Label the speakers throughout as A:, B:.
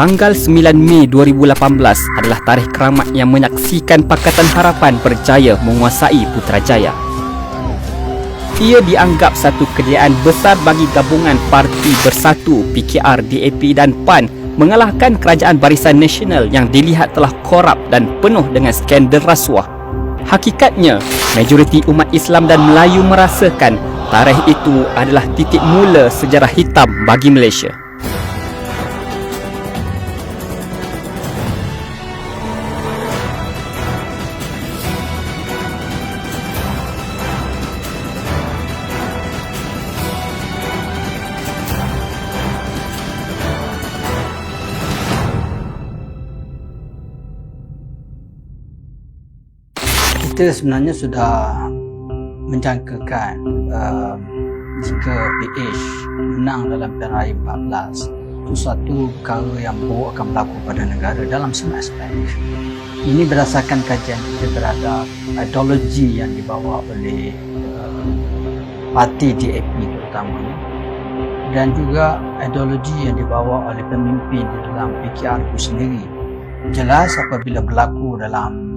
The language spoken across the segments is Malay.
A: Tanggal 9 Mei 2018 adalah tarikh keramat yang menyaksikan Pakatan Harapan berjaya menguasai Putrajaya. Ia dianggap satu kejayaan besar bagi gabungan Parti Bersatu, PKR, DAP dan PAN mengalahkan Kerajaan Barisan Nasional yang dilihat telah korup dan penuh dengan skandal rasuah. Hakikatnya, majoriti umat Islam dan Melayu merasakan tarikh itu adalah titik mula sejarah hitam bagi Malaysia.
B: Kita sebenarnya sudah menjangkakan jika PH menang dalam pilihan raya 14 itu satu perkara yang buruk akan berlaku pada negara dalam semua aspek. Ini berdasarkan kajian kita terhadap ideologi yang dibawa oleh parti DAP terutamanya dan juga ideologi yang dibawa oleh pemimpin di dalam PKR itu sendiri. Jelas apabila berlaku dalam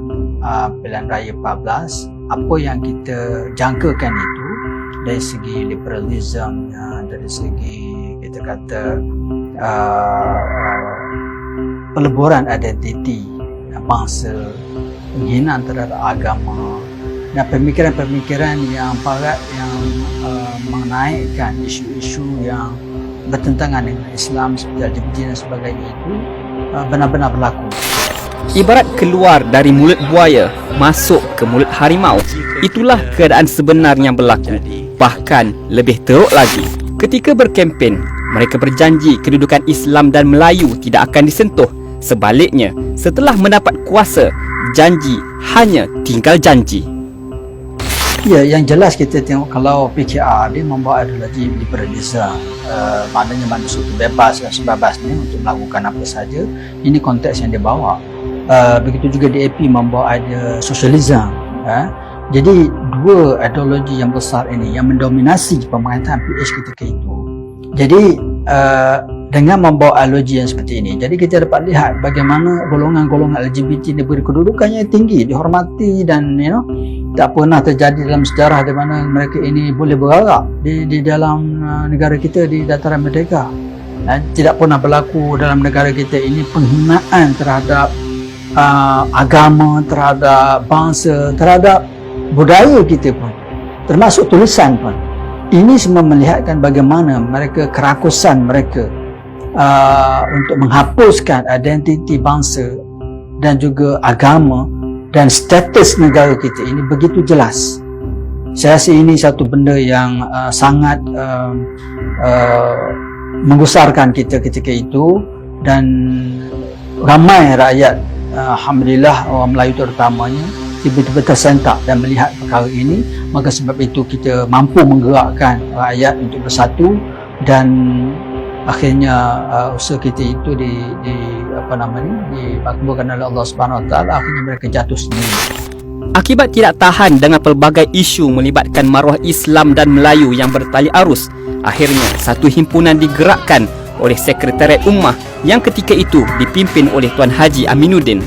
B: pilihan raya 14, apa yang kita jangkakan itu dari segi liberalism, dari segi kita kata peleburan identiti bangsa, penghinaan terhadap agama dan pemikiran-pemikiran yang parat yang menaikkan isu-isu yang bertentangan dengan Islam seperti LGBT dan sebagainya itu benar-benar berlaku.
A: Ibarat keluar dari mulut buaya, masuk ke mulut harimau. Itulah keadaan sebenar yang berlaku. Bahkan lebih teruk lagi, ketika berkempen, mereka berjanji kedudukan Islam dan Melayu tidak akan disentuh. Sebaliknya, setelah mendapat kuasa, janji hanya tinggal janji.
B: Ya, yang jelas kita tengok kalau PKR dia membawa ideologi liberalism, maknanya manusia itu bebas dan sebebasnya untuk melakukan apa saja. Ini konteks yang dia bawa. Begitu juga DAP membawa ada sosialisme. Jadi dua ideologi yang besar ini yang mendominasi pemerintahan PH ketika itu. Jadi dengan membawa ideologi yang seperti ini, jadi kita dapat lihat bagaimana golongan-golongan LGBT diberi kedudukannya tinggi, dihormati dan tak pernah terjadi dalam sejarah di mana mereka ini boleh berarak di dalam negara kita di dataran merdeka. Tidak pernah berlaku dalam negara kita ini penghinaan terhadap agama, terhadap bangsa, terhadap budaya kita pun, termasuk tulisan pun. Ini semua melihatkan bagaimana mereka kerakusan mereka untuk menghapuskan identiti bangsa dan juga agama dan status negara kita ini begitu jelas. Saya rasa ini satu benda yang sangat menggusarkan kita ketika itu dan ramai rakyat, alhamdulillah orang Melayu terutamanya tiba-tiba tersentak dan melihat perkara ini. Maka sebab itu kita mampu menggerakkan rakyat untuk bersatu dan akhirnya usaha kita itu dimakbulkan oleh Allah Subhanahu Wa Taala. Akhirnya mereka jatuh sendiri.
A: Akibat tidak tahan dengan pelbagai isu melibatkan maruah Islam dan Melayu yang bertali arus, akhirnya satu himpunan digerakkan oleh Sekretariat Ummah yang ketika itu dipimpin oleh Tuan Haji Aminuddin.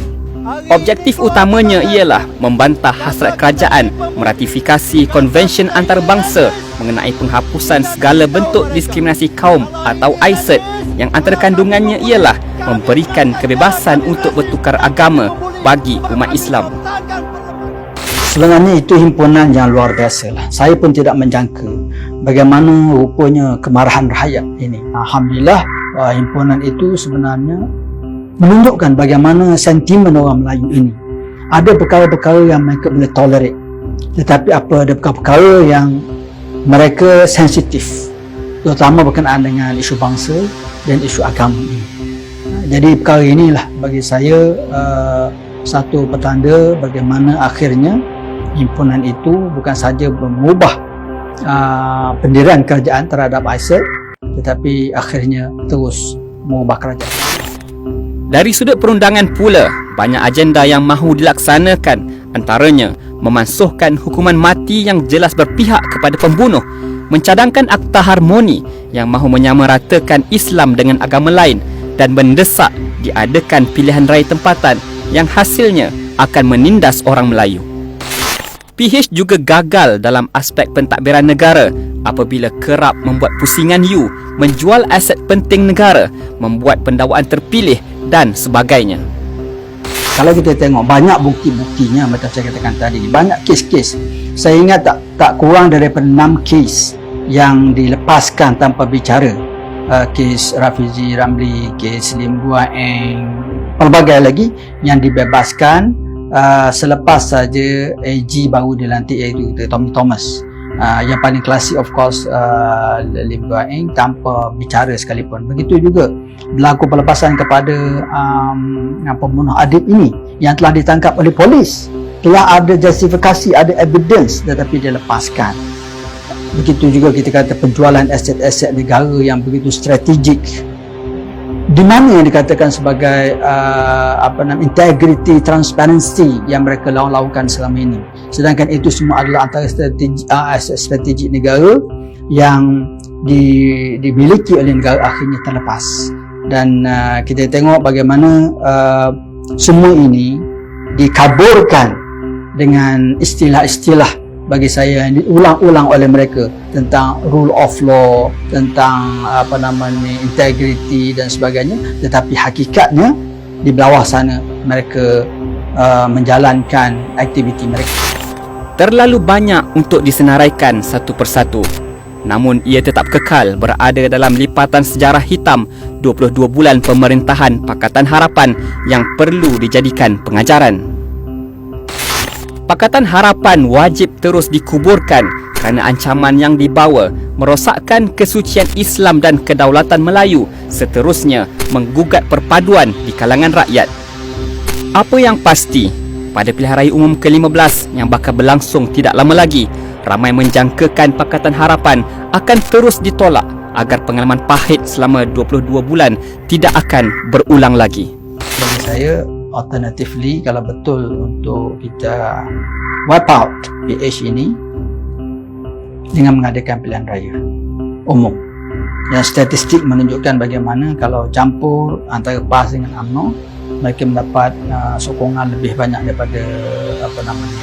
A: Objektif utamanya ialah membantah hasrat kerajaan meratifikasi Konvensyen Antarabangsa mengenai penghapusan segala bentuk diskriminasi kaum atau ICED yang antara kandungannya ialah memberikan kebebasan untuk bertukar agama bagi umat Islam.
B: Sebenarnya itu himpunan yang luar biasa lah. Saya pun tidak menjangka bagaimana rupanya kemarahan rakyat ini. Alhamdulillah, himpunan itu sebenarnya menunjukkan bagaimana sentimen orang Melayu ini. Ada perkara-perkara yang mereka boleh tolerate, tetapi ada perkara-perkara yang mereka sensitif, terutama berkenaan dengan isu bangsa dan isu agama ini. Jadi perkara inilah bagi saya satu petanda bagaimana akhirnya himpunan itu bukan saja mengubah pendirian kerajaan terhadap ICED, tetapi akhirnya terus mengubah kerajaan.
A: Dari sudut perundangan pula, banyak agenda yang mahu dilaksanakan, antaranya memansuhkan hukuman mati yang jelas berpihak kepada pembunuh, mencadangkan Akta Harmoni yang mahu menyamaratakan Islam dengan agama lain dan mendesak diadakan pilihan raya tempatan yang hasilnya akan menindas orang Melayu. PH juga gagal dalam aspek pentadbiran negara apabila kerap membuat pusingan U, menjual aset penting negara, membuat pendakwaan terpilih dan sebagainya.
B: Kalau kita tengok banyak bukti-buktinya, macam saya katakan tadi, banyak kes-kes. Saya ingat tak kurang daripada 6 kes yang dilepaskan tanpa bicara. Kes Rafizi Ramli, kes Lim Guan Eng, pelbagai lagi yang dibebaskan selepas saja AG baru dilantik, iaitu Tommy Thomas. Yang paling klasik of course Lim Guan Eng tanpa bicara sekalipun. Begitu juga berlaku pelepasan kepada pembunuh adib ini yang telah ditangkap oleh polis. Telah ada justifikasi, ada evidence, tetapi dia lepaskan. Begitu juga kita kata penjualan aset-aset negara yang begitu strategik, di mana yang dikatakan sebagai integrity, transparency yang mereka lakukan selama ini. Sedangkan itu semua adalah antara aset strategik negara yang dimiliki oleh negara, akhirnya terlepas. Dan kita tengok bagaimana semua ini dikaburkan dengan istilah-istilah bagi saya yang diulang-ulang oleh mereka tentang rule of law, tentang integrity dan sebagainya, tetapi hakikatnya di bawah sana mereka menjalankan aktiviti mereka.
A: Terlalu banyak untuk disenaraikan satu persatu, namun ia tetap kekal berada dalam lipatan sejarah hitam 22 bulan pemerintahan Pakatan Harapan yang perlu dijadikan pengajaran. Pakatan Harapan wajib terus dikuburkan kerana ancaman yang dibawa merosakkan kesucian Islam dan kedaulatan Melayu, seterusnya menggugat perpaduan di kalangan rakyat. Apa yang pasti, pada pilihan raya umum ke-15 yang bakal berlangsung tidak lama lagi, ramai menjangkakan Pakatan Harapan akan terus ditolak agar pengalaman pahit selama 22 bulan tidak akan berulang lagi.
B: Bagi saya, alternatively, kalau betul untuk kita wipe out PH ini dengan mengadakan pilihan raya umum, yang statistik menunjukkan bagaimana kalau campur antara PAS dengan UMNO, mereka mendapat sokongan lebih banyak daripada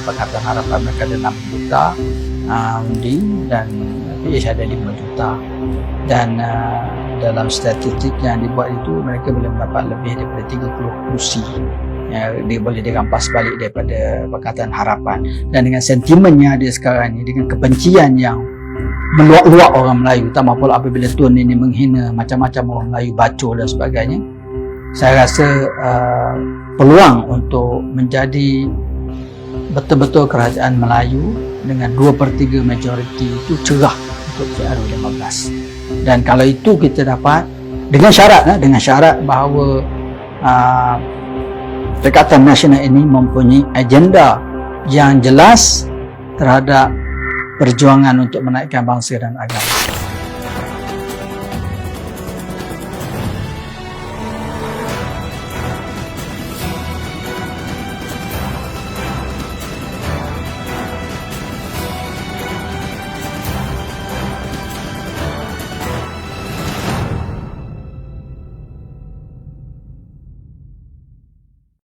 B: Pakatan Harapan. Mereka ada 6 juta undi dan PH ada 5 juta. Dan dalam statistik yang dibuat itu, mereka boleh mendapat lebih daripada 30 kursi dia boleh dirampas balik daripada Pakatan Harapan. Dan dengan sentimennya dia sekarang ni, dengan kebencian yang meluak-luak orang Melayu, tambah pula apabila Tun ini menghina macam-macam orang Melayu, bacol dan sebagainya, saya rasa peluang untuk menjadi betul-betul kerajaan Melayu dengan 2/3 majoriti itu cerah untuk PRU15. Dan kalau itu kita dapat dengan syarat bahawa Pakatan Nasional ini mempunyai agenda yang jelas terhadap perjuangan untuk menaikkan bangsa dan agama.